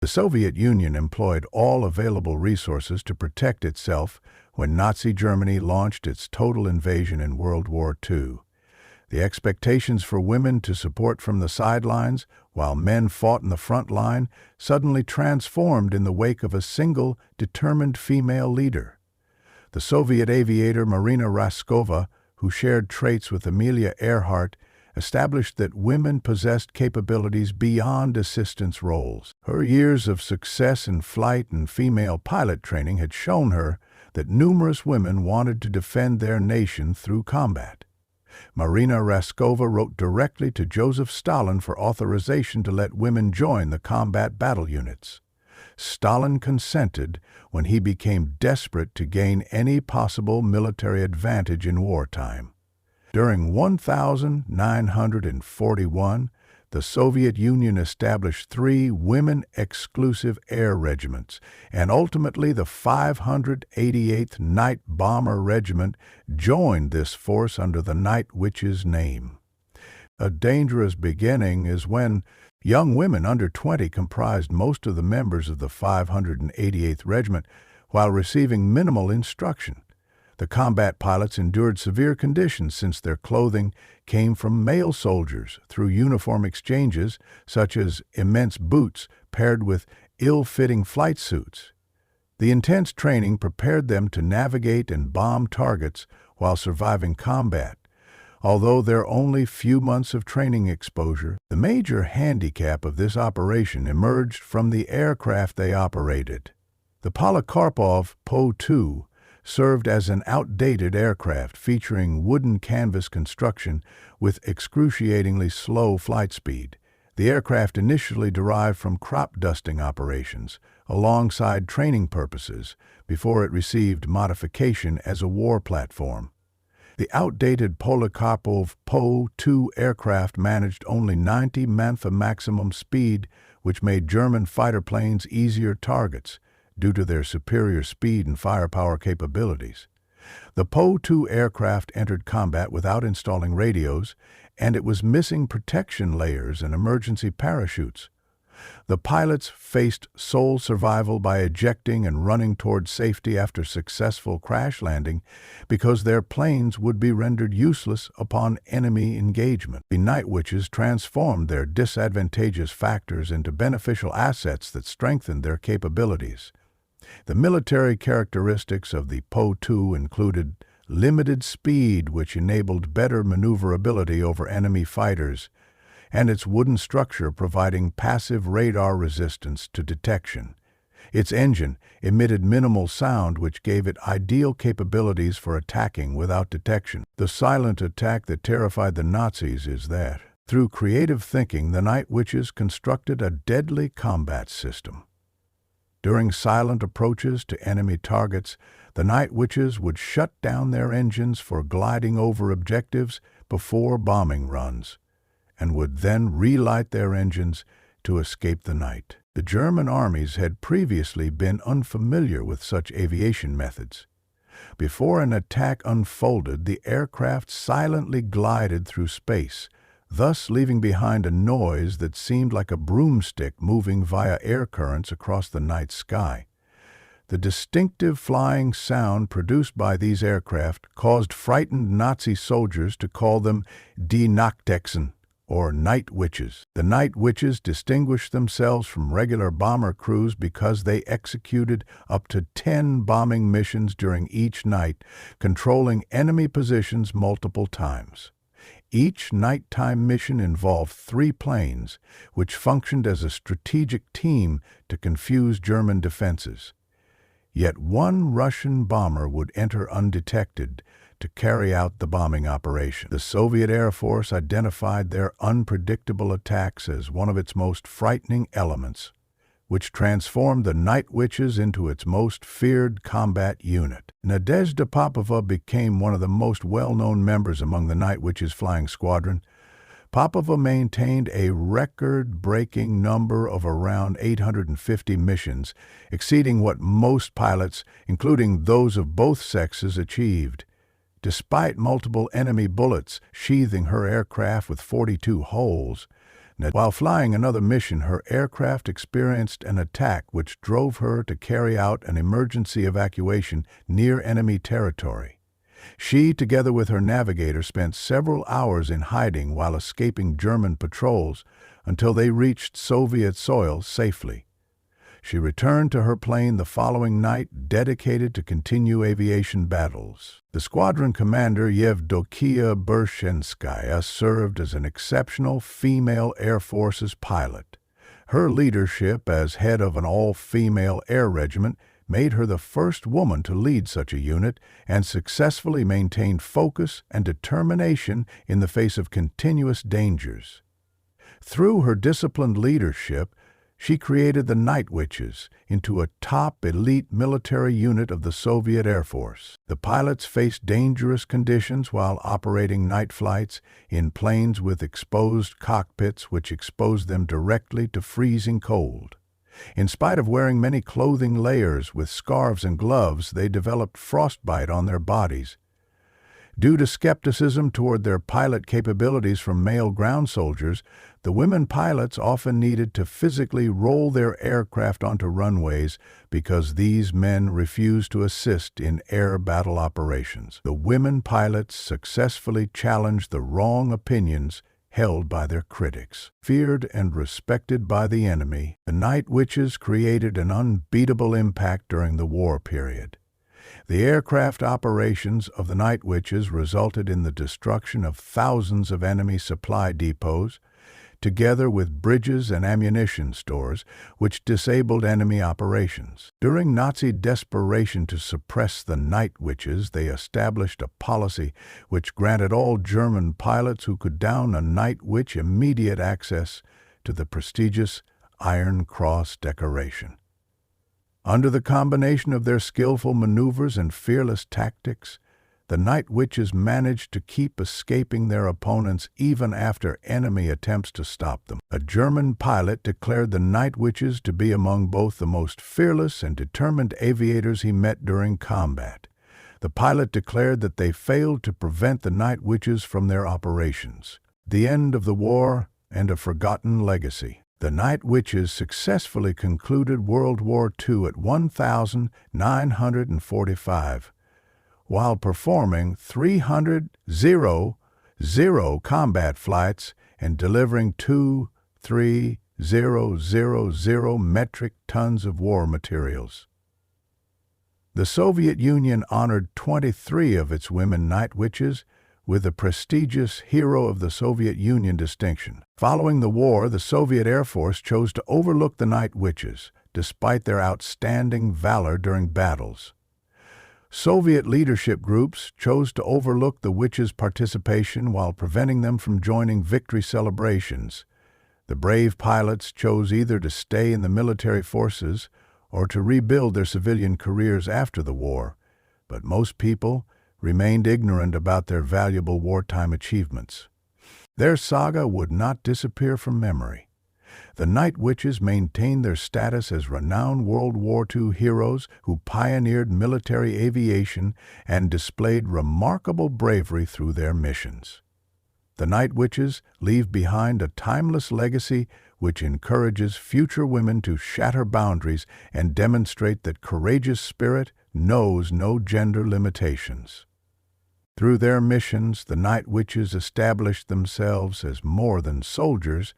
The Soviet Union employed all available resources to protect itself when Nazi Germany launched its total invasion in World War II. The expectations for women to support from the sidelines while men fought in the front line suddenly transformed in the wake of a single, determined female leader. The Soviet aviator Marina Raskova, who shared traits with Amelia Earhart, established that women possessed capabilities beyond assistance roles. Her years of success in flight and female pilot training had shown her that numerous women wanted to defend their nation through combat. Marina Raskova wrote directly to Joseph Stalin for authorization to let women join the combat battle units. Stalin consented when he became desperate to gain any possible military advantage in wartime. During 1941, the Soviet Union established 3 women-exclusive air regiments, and ultimately the 588th Night Bomber Regiment joined this force under the Night Witch's name. A dangerous beginning is when young women under 20 comprised most of the members of the 588th Regiment while receiving minimal instruction. The combat pilots endured severe conditions since their clothing came from male soldiers through uniform exchanges such as immense boots paired with ill-fitting flight suits. The intense training prepared them to navigate and bomb targets while surviving combat. Although their only few months of training exposure, the major handicap of this operation emerged from the aircraft they operated. The Polikarpov Po-2 served as an outdated aircraft featuring wooden canvas construction with excruciatingly slow flight speed. The aircraft initially derived from crop dusting operations, alongside training purposes, before it received modification as a war platform. The outdated Polikarpov Po-2 aircraft managed only 90 mph maximum speed, which made German fighter planes easier targets due to their superior speed and firepower capabilities. The Po-2 aircraft entered combat without installing radios, and it was missing protection layers and emergency parachutes. The pilots faced sole survival by ejecting and running toward safety after successful crash landing because their planes would be rendered useless upon enemy engagement. The Night Witches transformed their disadvantageous factors into beneficial assets that strengthened their capabilities. The military characteristics of the Po-2 included limited speed, which enabled better maneuverability over enemy fighters, and its wooden structure providing passive radar resistance to detection. Its engine emitted minimal sound, which gave it ideal capabilities for attacking without detection. The silent attack that terrified the Nazis is that, through creative thinking, the Night Witches constructed a deadly combat system. During silent approaches to enemy targets, the Night Witches would shut down their engines for gliding over objectives before bombing runs, and would then relight their engines to escape the night. The German armies had previously been unfamiliar with such aviation methods. Before an attack unfolded, the aircraft silently glided through space, thus leaving behind a noise that seemed like a broomstick moving via air currents across the night sky. The distinctive flying sound produced by these aircraft caused frightened Nazi soldiers to call them Die Nachthexen, or Night Witches. The Night Witches distinguished themselves from regular bomber crews because they executed up to 10 bombing missions during each night, controlling enemy positions multiple times. Each nighttime mission involved 3 planes, which functioned as a strategic team to confuse German defenses. Yet one Russian bomber would enter undetected to carry out the bombing operation. The Soviet Air Force identified their unpredictable attacks as one of its most frightening elements, which transformed the Night Witches into its most feared combat unit. Nadezhda Popova became one of the most well-known members among the Night Witches flying squadron. Popova maintained a record-breaking number of around 850 missions, exceeding what most pilots, including those of both sexes, achieved. Despite multiple enemy bullets sheathing her aircraft with 42 holes, While flying another mission, her aircraft experienced an attack which drove her to carry out an emergency evacuation near enemy territory. She, together with her navigator, spent several hours in hiding while escaping German patrols until they reached Soviet soil safely. She returned to her plane the following night, dedicated to continue aviation battles. The squadron commander, Yevdokia Bershenskaya, served as an exceptional female Air Force's pilot. Her leadership as head of an all-female air regiment made her the first woman to lead such a unit and successfully maintained focus and determination in the face of continuous dangers. Through her disciplined leadership, she created the Night Witches into a top elite military unit of the Soviet Air Force. The pilots faced dangerous conditions while operating night flights in planes with exposed cockpits which exposed them directly to freezing cold. In spite of wearing many clothing layers with scarves and gloves, they developed frostbite on their bodies. Due to skepticism toward their pilot capabilities from male ground soldiers, the women pilots often needed to physically roll their aircraft onto runways because these men refused to assist in air battle operations. The women pilots successfully challenged the wrong opinions held by their critics. Feared and respected by the enemy, the Night Witches created an unbeatable impact during the war period. The aircraft operations of the Night Witches resulted in the destruction of thousands of enemy supply depots, together with bridges and ammunition stores, which disabled enemy operations. During Nazi desperation to suppress the Night Witches, they established a policy which granted all German pilots who could down a Night Witch immediate access to the prestigious Iron Cross decoration. Under the combination of their skillful maneuvers and fearless tactics, the Night Witches managed to keep escaping their opponents even after enemy attempts to stop them. A German pilot declared the Night Witches to be among both the most fearless and determined aviators he met during combat. The pilot declared that they failed to prevent the Night Witches from their operations. The end of the war and a forgotten legacy. The Night Witches successfully concluded World War II at 1945, while performing 300 combat flights and delivering 2,300 metric tons of war materials. The Soviet Union honored 23 of its women Night Witches with the prestigious Hero of the Soviet Union distinction. Following the war, the Soviet Air Force chose to overlook the Night Witches, despite their outstanding valor during battles. Soviet leadership groups chose to overlook the Witches' participation while preventing them from joining victory celebrations. The brave pilots chose either to stay in the military forces or to rebuild their civilian careers after the war, but most people remained ignorant about their valuable wartime achievements. Their saga would not disappear from memory. The Night Witches maintained their status as renowned World War II heroes who pioneered military aviation and displayed remarkable bravery through their missions. The Night Witches leave behind a timeless legacy which encourages future women to shatter boundaries and demonstrate that courageous spirit knows no gender limitations. Through their missions, the Night Witches established themselves as more than soldiers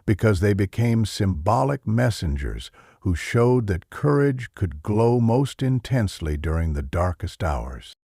because they became symbolic messengers who showed that courage could glow most intensely during the darkest hours.